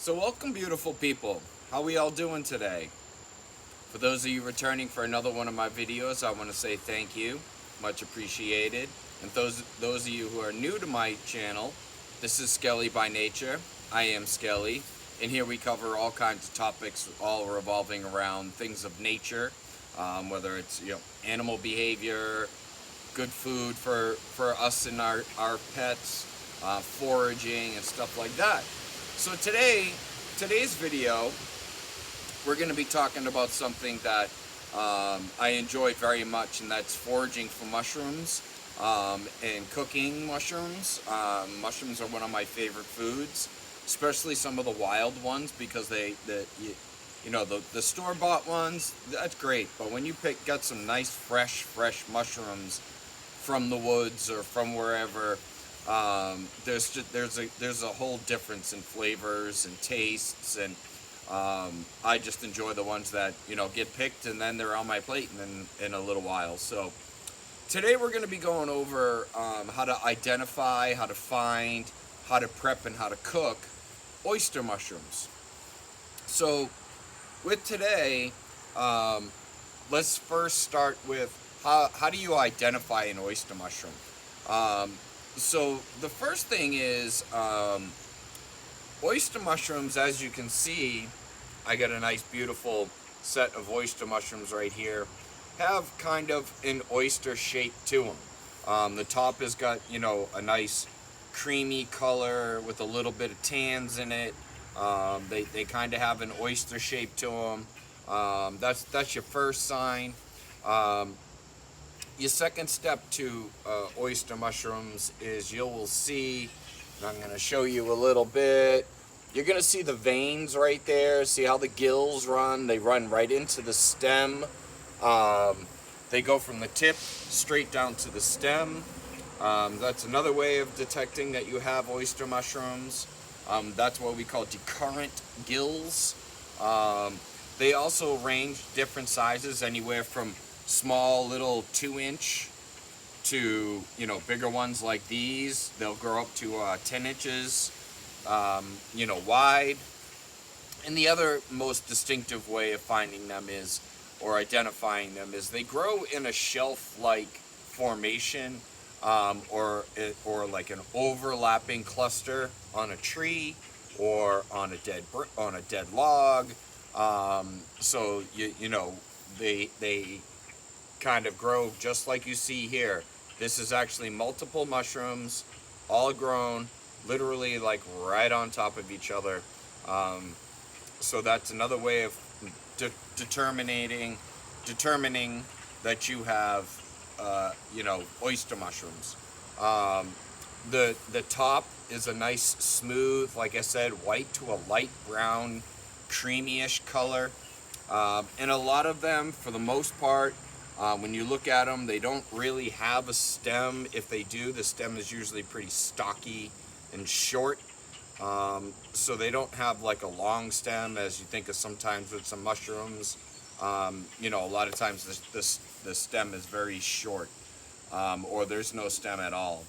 So welcome, beautiful people. How we all doing today? For those of you returning for another one of my videos, I want to say thank you, much appreciated. And those of you who are new to my channel, this is Skelly by Nature. I am Skelly, and here we cover all kinds of topics, all revolving around things of nature, whether it's animal behavior, good food for us and our pets, foraging and stuff like that. So today's video, we're going to be talking about something that I enjoy very much, and that's foraging for mushrooms and cooking mushrooms. Mushrooms are one of my favorite foods, especially some of the wild ones, because the store-bought ones, that's great. But when you got some nice fresh mushrooms from the woods or from wherever, there's a whole difference in flavors and tastes, and I just enjoy the ones that get picked and then they're on my plate in a little while. So today we're going to be going over how to identify, how to find, how to prep, and how to cook oyster mushrooms. So with today, let's first start with how do you identify an oyster mushroom? So the first thing is oyster mushrooms. As you can see, I got a nice beautiful set of oyster mushrooms right here, have kind of an oyster shape to them. The top has got a nice creamy color with a little bit of tans in it. They kind of have an oyster shape to them. That's your first sign. Your second step to oyster mushrooms is you will see, and I'm going to show you a little bit, you're going to see the veins right there. See how the gills run? They run right into the stem. They go from the tip straight down to the stem. That's another way of detecting that you have oyster mushrooms. That's what we call decurrent gills. They also range different sizes, anywhere from small little 2-inch to bigger ones like these. They'll grow up to 10 inches wide. And the other most distinctive way of finding them is, or identifying them, is they grow in a shelf-like formation, or like an overlapping cluster on a tree or on a dead log. So they kind of grow just like you see here. This is actually multiple mushrooms, all grown literally like right on top of each other. So that's another way of determining that you have oyster mushrooms. The top is a nice smooth, like I said, white to a light brown, creamy-ish color. And a lot of them, for the most part, when you look at them, they don't really have a stem. If they do, the stem is usually pretty stocky and short. So they don't have like a long stem as you think of sometimes with some mushrooms. A lot of times the stem is very short, or there's no stem at all.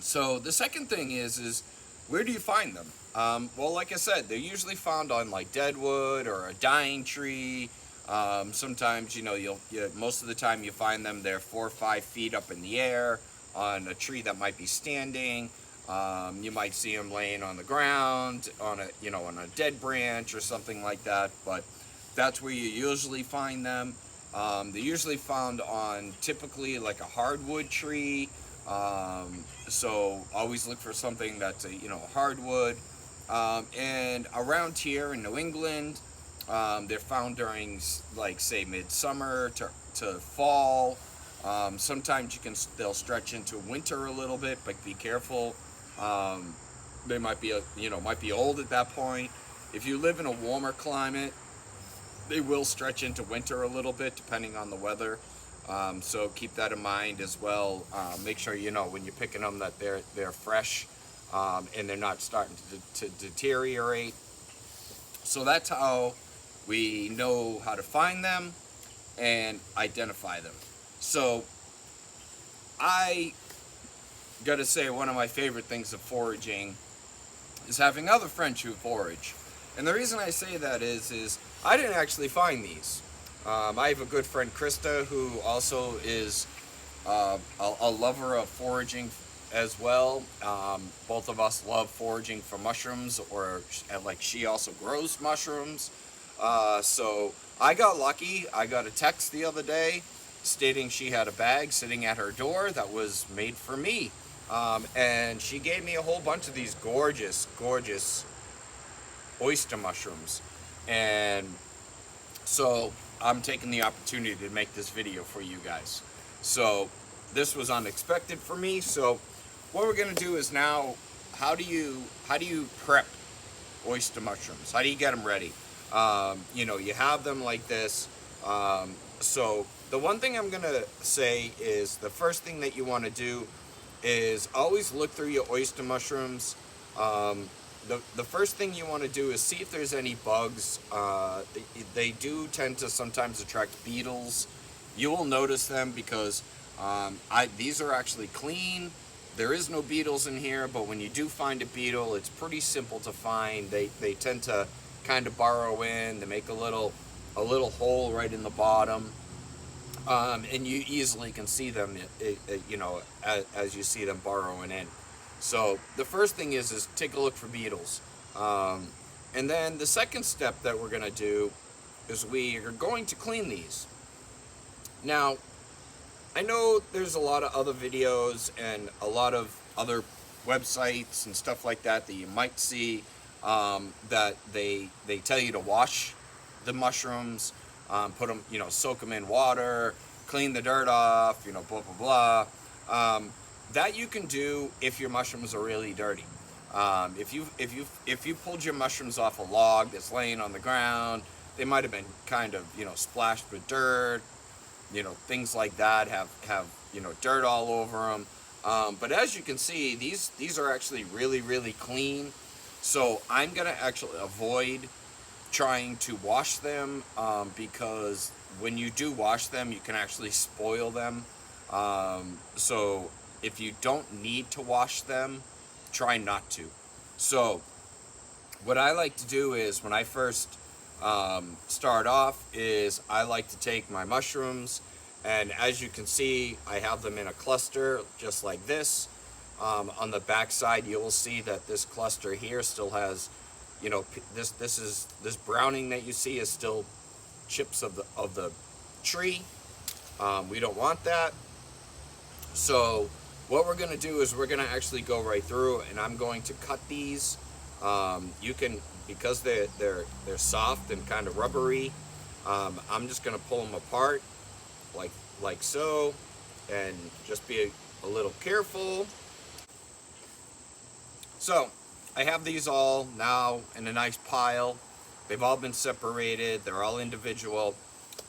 So the second thing is where do you find them? Well, like I said, they're usually found on like dead wood or a dying tree. Sometimes, most of the time you find them, they're 4 or 5 feet up in the air on a tree that might be standing. You might see them laying on the ground on a dead branch or something like that, but that's where you usually find them. They're usually found on typically like a hardwood tree. So always look for something that's a hardwood. And around here in New England, they're found during, like, say, midsummer to fall. Sometimes they'll stretch into winter a little bit, but be careful. They might be old at that point. If you live in a warmer climate, they will stretch into winter a little bit, depending on the weather. So keep that in mind as well. Make sure when you're picking them that they're fresh, and they're not starting to deteriorate. So that's how we know how to find them and identify them. So I gotta say, one of my favorite things of foraging is having other friends who forage. And the reason I say that is I didn't actually find these. I have a good friend, Krista, who also is a lover of foraging as well. Both of us love foraging for mushrooms, or like she also grows mushrooms. So I got lucky. I got a text the other day stating she had a bag sitting at her door that was made for me. And she gave me a whole bunch of these gorgeous, gorgeous oyster mushrooms. And so I'm taking the opportunity to make this video for you guys. So this was unexpected for me. So what we're gonna do is now, how do you prep oyster mushrooms? How do you get them ready? You know, you have them like this. So the one thing I'm gonna say is the first thing that you want to do is always look through your oyster mushrooms. The first thing you want to do is see if there's any bugs. They do tend to sometimes attract beetles. You will notice them because these are actually clean. There is no beetles in here, but when you do find a beetle, it's pretty simple to find. They tend to kind of burrow in. They make a little hole right in the bottom. And you easily can see them, you know, as you see them burrowing in. So the first thing is take a look for beetles. And then the second step that we're going to do is we are going to clean these. Now, I know there's a lot of other videos and a lot of other websites and stuff like that you might see that they tell you to wash the mushrooms, put them, you know, soak them in water, clean the dirt off, you know, blah, blah, blah. That you can do if your mushrooms are really dirty. If you pulled your mushrooms off a log that's laying on the ground, they might have been kind of, you know, splashed with dirt, you know, things like that have you know, dirt all over them. But as you can see, these are actually really, really clean. So I'm gonna actually avoid trying to wash them because when you do wash them, you can actually spoil them. So if you don't need to wash them, try not to. So what I like to do is when I first start off is I like to take my mushrooms, and as you can see, I have them in a cluster just like this. On the back side, you will see that this cluster here still has, you know, this browning that you see is still chips of the tree. We don't want that. So what we're going to do is we're going to actually go right through, and I'm going to cut these. You can, because they're soft and kind of rubbery, I'm just going to pull them apart like so, and just be a little careful. So I have these all now in a nice pile. They've all been separated. They're all individual.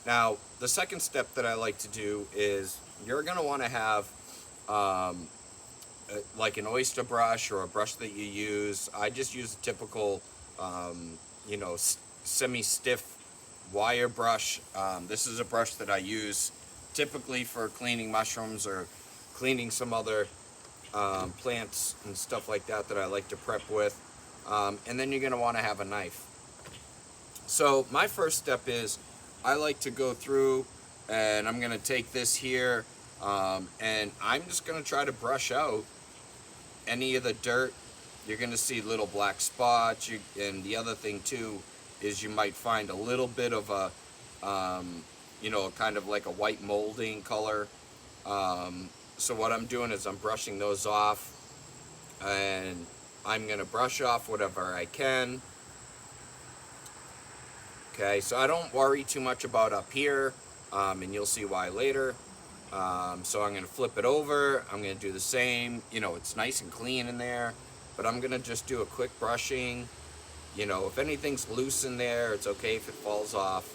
Now, the second step that I like to do is you're going to want to have like an oyster brush or a brush that you use. I just use a typical, you know, semi-stiff wire brush. This is a brush that I use typically for cleaning mushrooms or cleaning some other plants and stuff like that I like to prep with. And then you're going to want to have a knife. So my first step is I like to go through, and I'm going to take this here, and I'm just going to try to brush out any of the dirt. You're going to see little black spots. And the other thing too is you might find a little bit of a, you know, kind of like a white molding color. So what I'm doing is I'm brushing those off, and I'm going to brush off whatever I can. Okay, so I don't worry too much about up here, and you'll see why later. So I'm going to flip it over. I'm going to do the same. You know, it's nice and clean in there, but I'm going to just do a quick brushing. You know, if anything's loose in there, it's okay if it falls off.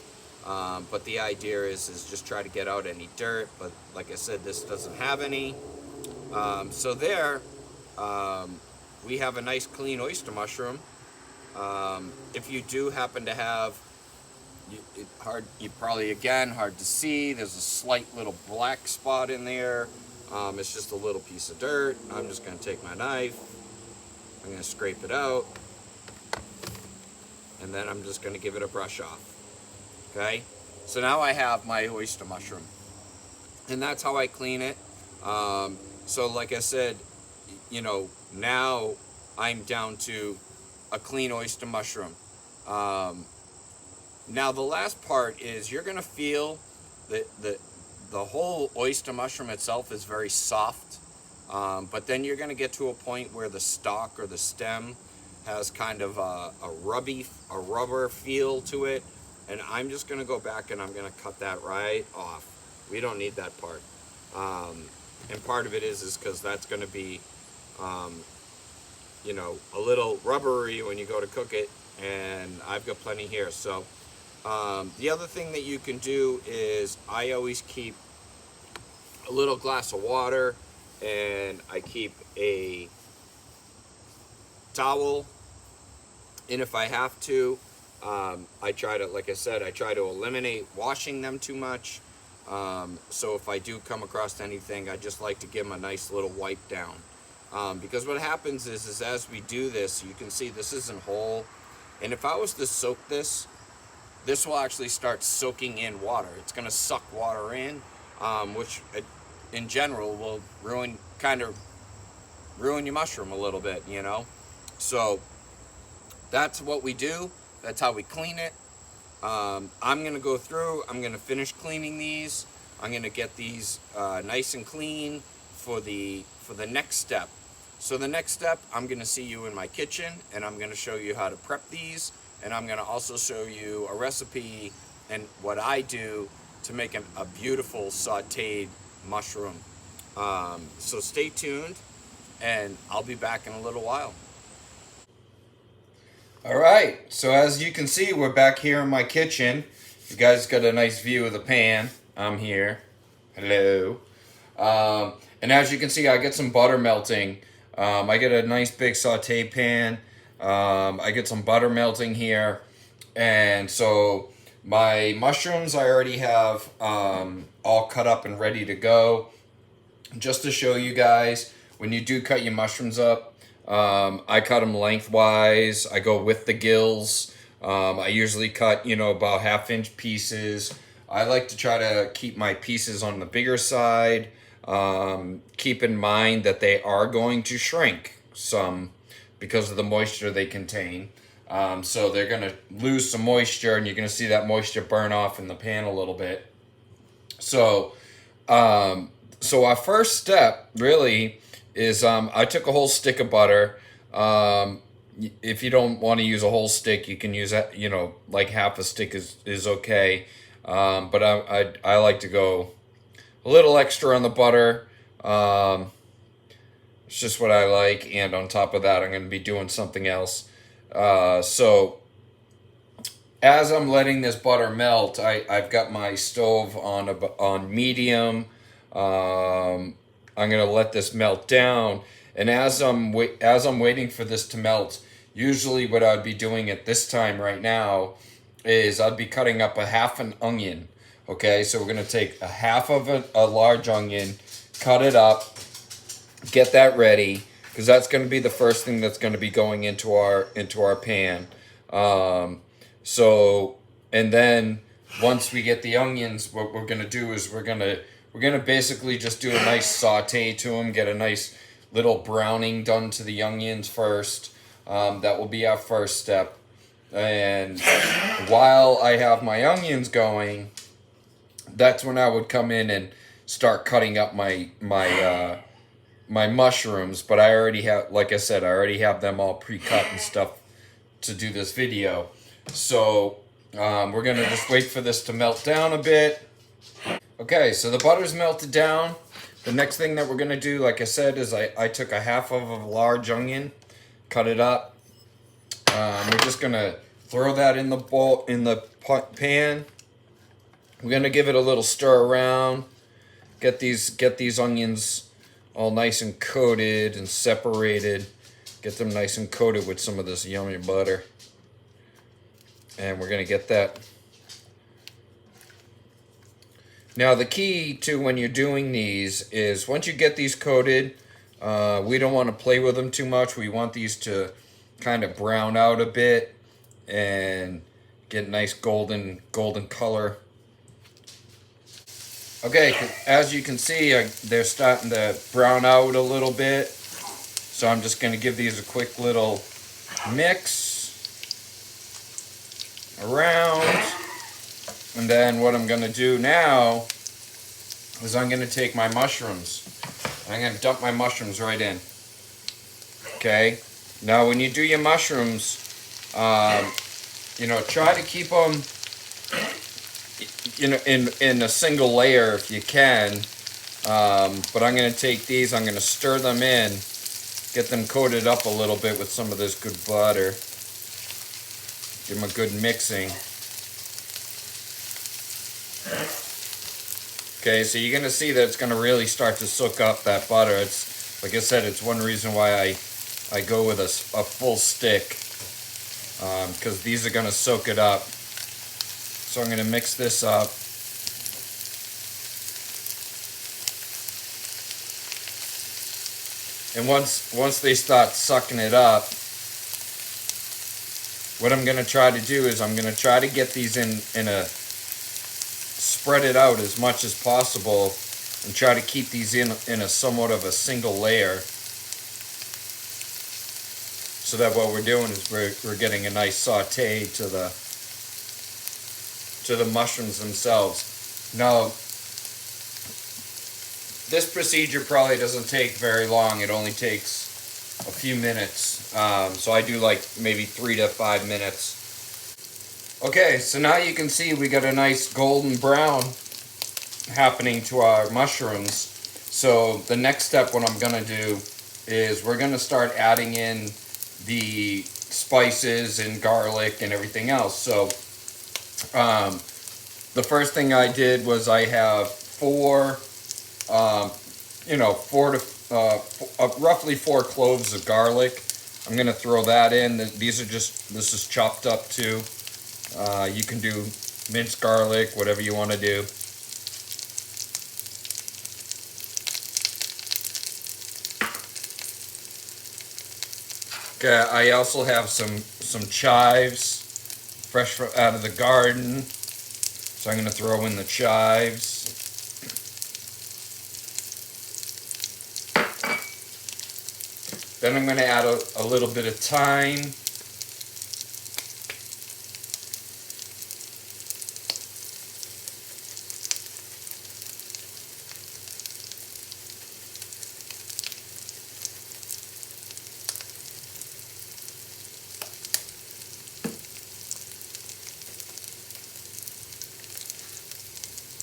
But the idea is just try to get out any dirt. But like I said, this doesn't have any. So there, we have a nice clean oyster mushroom. If you do happen to have, hard to see. There's a slight little black spot in there. It's just a little piece of dirt. I'm just going to take my knife I'm going to scrape it out, and then I'm just going to give it a brush off. Okay, so now I have my oyster mushroom, and that's how I clean it. So like I said, you know, now I'm down to a clean oyster mushroom. Now the last part is you're gonna feel that the whole oyster mushroom itself is very soft, but then you're gonna get to a point where the stalk or the stem has kind of a rubber feel to it, and I'm just gonna go back and I'm gonna cut that right off. We don't need that part. And part of it is because that's going to be, you know, a little rubbery when you go to cook it, and I've got plenty here. So the other thing that you can do is I always keep a little glass of water, and I keep a towel, and if I have to, I try to, like I said, I try to eliminate washing them too much. So if I do come across anything, I just like to give them a nice little wipe down. Because what happens is as we do this, you can see this isn't whole. And if I was to soak this, this will actually start soaking in water. It's going to suck water in, which in general will kind of ruin your mushroom a little bit, you know. So that's what we do. That's how we clean it. I'm going to go through, I'm going to finish cleaning these. I'm going to get these nice and clean for the next step. So the next step, I'm going to see you in my kitchen, and I'm going to show you how to prep these, and I'm going to also show you a recipe and what I do to make a beautiful sauteed mushroom. So stay tuned, and I'll be back in a little while. All right, so as you can see, we're back here in my kitchen. You guys got a nice view of the pan. I'm here. Hello. And as you can see, I get some butter melting. I get a nice big saute pan. I get some butter melting here. And so my mushrooms I already have all cut up and ready to go. Just to show you guys, when you do cut your mushrooms up, I cut them lengthwise. I go with the gills. I usually cut, you know, about 1/2 inch pieces. I like to try to keep my pieces on the bigger side. Keep in mind that they are going to shrink some because of the moisture they contain. So they're going to lose some moisture, and you're going to see that moisture burn off in the pan a little bit. So, so our first step really is I took a whole stick of butter. If you don't want to use a whole stick, you can use, you know, like 1/2 stick is okay. But I like to go a little extra on the butter. It's just what I like, and on top of that, I'm going to be doing something else. So as I'm letting this butter melt, I've got my stove on medium. I'm going to let this melt down, and as I'm waiting for this to melt, usually what I'd be doing at this time right now is I'd be cutting up 1/2 an onion. Okay, so we're going to take 1/2 of a large onion, cut it up, get that ready, because that's going to be the first thing that's going to be going into our pan. So, and then once we get the onions, what we're going to do is we're going to basically just do a nice saute to them, get a nice little browning done to the onions first. That will be our first step. And while I have my onions going, that's when I would come in and start cutting up my mushrooms. But I already have, like I said, I already have them all pre-cut and stuff to do this video. So we're going to just wait for this to melt down a bit. Okay, so the butter's melted down. The next thing that we're going to do, like I said, is I took 1/2 of a large onion, cut it up. We're just going to throw that in the bowl, in the pan. We're going to give it a little stir around. Get these onions all nice and coated and separated. Get them nice and coated with some of this yummy butter. And we're going to get that. Now the key to when you're doing these is once you get these coated, We don't want to play with them too much. We want these to kind of brown out a bit and get nice golden color. Okay, as you can see, they're starting to brown out a little bit. So I'm just going to give these a quick little mix around. And then what I'm going to do now is I'm going to take my mushrooms. And I'm going to dump my mushrooms right in. Okay. Now when you do your mushrooms, try to keep them in a single layer if you can. But I'm going to take these, I'm going to stir them in, get them coated up a little bit with some of this good butter. Give them a good mixing. Okay, so you're going to see that it's going to really start to soak up that butter. It's, like I said, it's one reason why I go with a full stick, because these are going to soak it up. So I'm going to mix this up. And once they start sucking it up, what I'm going to try to do is I'm going to try to get these in a, spread it out as much as possible and try to keep these in a somewhat of a single layer, so that what we're doing is we're getting a nice saute to the mushrooms themselves. Now, this procedure probably doesn't take very long. It only takes a few minutes. So I do like maybe 3 to 5 minutes. Okay, so now you can see we got a nice golden brown happening to our mushrooms. So the next step, what I'm going to do is we're going to start adding in the spices and garlic and everything else. So the first thing I did was I have roughly 4 cloves of garlic. I'm going to throw that in. This is chopped up too. You can do minced garlic, whatever you want to do. Okay, I also have some chives, fresh out of the garden. So I'm going to throw in the chives. Then I'm going to add a little bit of thyme.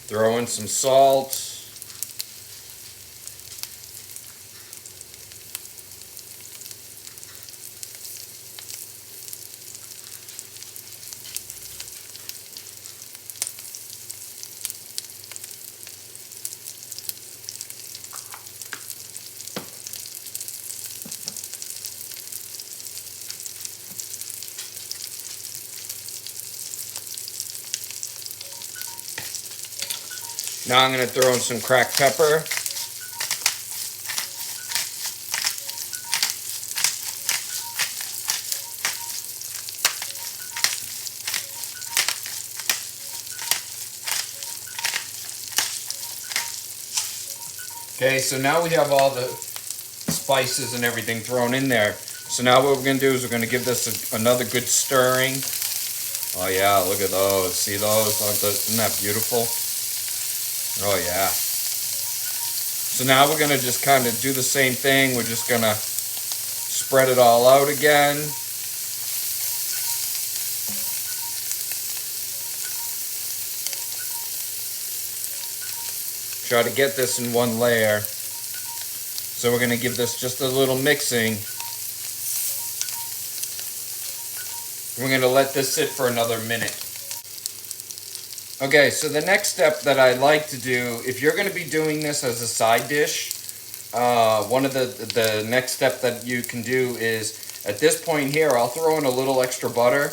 Throw in some salt. Now I'm going to throw in some cracked pepper. Okay, so now we have all the spices and everything thrown in there. So now what we're going to do is we're going to give this another good stirring. Oh yeah, look at those. See those? Isn't that beautiful? Oh yeah. So now we're going to just kind of do the same thing. We're just going to spread it all out again. Try to get this in one layer. So we're going to give this just a little mixing. We're going to let this sit for another minute. Okay, so the next step that I like to do, if you're going to be doing this as a side dish, one of the next step that you can do is, at this point here, I'll throw in a little extra butter,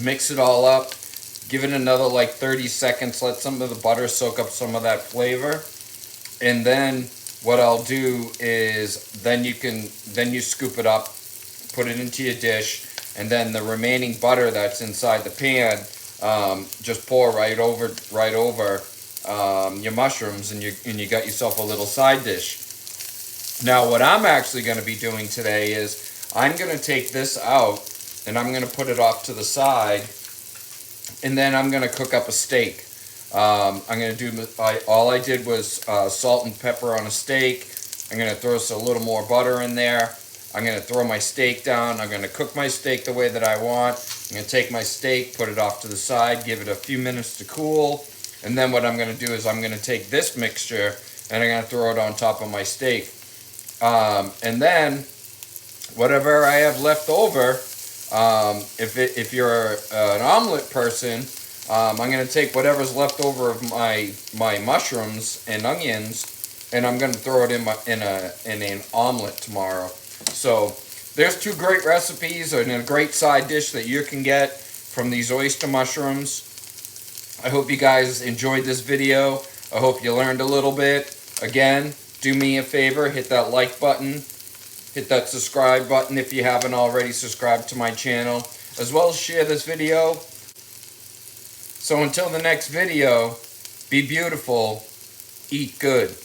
mix it all up, give it another like 30 seconds, let some of the butter soak up some of that flavor, and then what I'll do is then you scoop it up, put it into your dish, and then the remaining butter that's inside the pan, just pour right over your mushrooms, and you got yourself a little side dish. Now what I'm actually going to be doing today is I'm going to take this out and I'm going to put it off to the side, and then I'm going to cook up a steak. I'm going to do, all I did was salt and pepper on a steak. I'm going to throw a little more butter in there. I'm going to throw my steak down. I'm going to cook my steak the way that I want. I'm going to take my steak, put it off to the side, give it a few minutes to cool. And then what I'm going to do is I'm going to take this mixture and I'm going to throw it on top of my steak. And then whatever I have left over, if you're an omelet person, I'm going to take whatever's left over of my mushrooms and onions, and I'm going to throw it in an omelet tomorrow. So there's two great recipes and a great side dish that you can get from these oyster mushrooms. I hope you guys enjoyed this video. I hope you learned a little bit. Again, do me a favor, hit that like button, hit that subscribe button if you haven't already subscribed to my channel, as well as share this video. So until the next video, be beautiful, eat good.